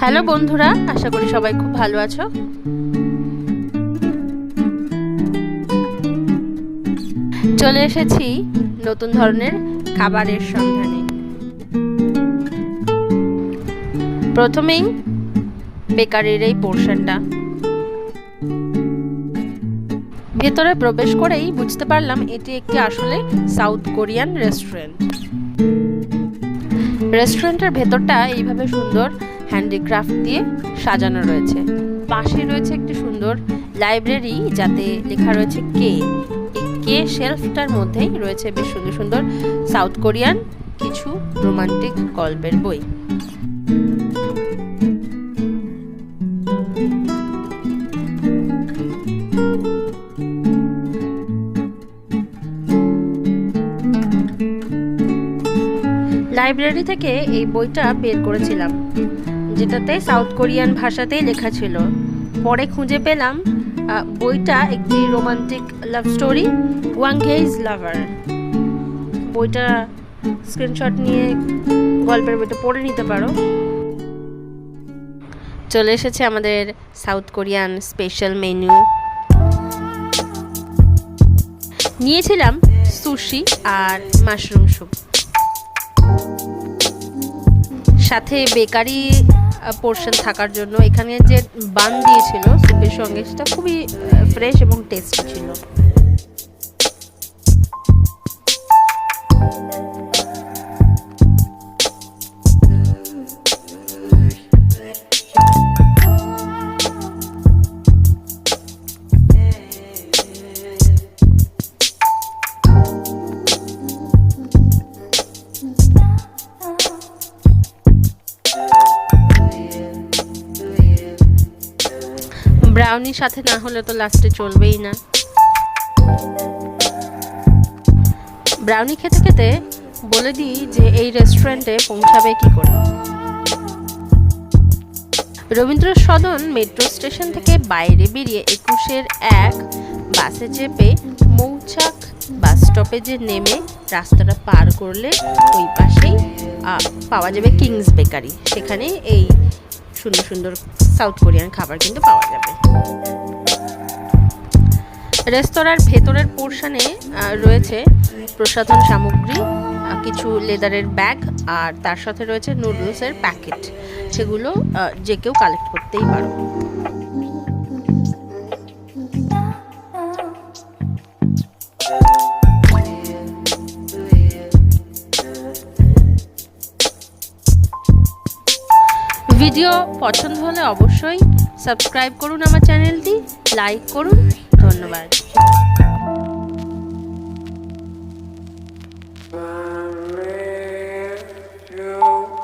Hello বন্ধুরা, আশা করি সবাই খুব ভালো আছো। চলে এসেছি নতুন ধরনের খাবারের সন্ধানে। প্রথমেই বেকারির এই পোর্শনটা, ভেতরে প্রবেশ করেই বুঝতে পারলাম এটি একটি আসলে সাউথ কোরিয়ান রেস্টুরেন্ট। রেস্টুরেন্টের ভেতরটা এইভাবে সুন্দর হ্যান্ডিক্রাফট দিয়ে সাজানো রয়েছে। পাশে রয়েছে একটি সুন্দর লাইব্রেরি, যাতে লেখা রয়েছে কে। এই কে শেলফটার মধ্যেই রয়েছে বেশ সুন্দর সুন্দর সাউথ কোরিয়ান কিছু রোমান্টিক গল্পের বই। লাইব্রেরি থেকে এই বইটা বের করেছিলাম, যেটাতে সাউথ কোরিয়ান ভাষাতেই লেখা ছিল। পরে খুঁজে পেলাম বইটা একটি রোমান্টিক লাভ স্টোরি, ওয়াংগেইজ লাভার। বইটা স্ক্রিনশট নিয়ে গল্পের বইটা পড়ে নিতে পারো। চলে এসেছে আমাদের সাউথ কোরিয়ান স্পেশাল মেনু। নিয়েছিলাম সুশি আর মাশরুম স্যুপ, সাথে বেকারি পোর্শন থাকার জন্য এখানে যে বান দিয়েছিল স্যুপের সঙ্গে, সেটা খুবই ফ্রেশ এবং টেস্টি ছিল। ব্রাউনির সাথে না হলে তো লাস্টে চলবেই না। ব্রাউনি খেতে খেতে বলে দিই যে এই রেস্টুরেন্টে পৌঁছাবে কি করে। রবীন্দ্র সদন মেট্রো স্টেশন থেকে বাইরে বেরিয়ে 21-1 বাসে চেপে মৌচাক বাস স্টপেজে নেমে রাস্তাটা পার করলে ওই পাশেই পাওয়া যাবে কিংস বেকারি। সেখানে এই সুন্দর সুন্দর সাউথ কোরিয়ান খাবার কিন্তু পাওয়া যাবে। রেস্তোরাঁর ভেতরের পোর্শনে রয়েছে প্রসাধন সামগ্রী, কিছু লেদারের ব্যাগ, আর তার সাথে রয়েছে নুডলসের প্যাকেট। সেগুলো যে কেউ কালেক্ট করতেই পারো। ভিডিও পছন্দ হলে অবশ্যই সাবস্ক্রাইব করুন আমার চ্যানেলটি, লাইক করুন। ধন্যবাদ।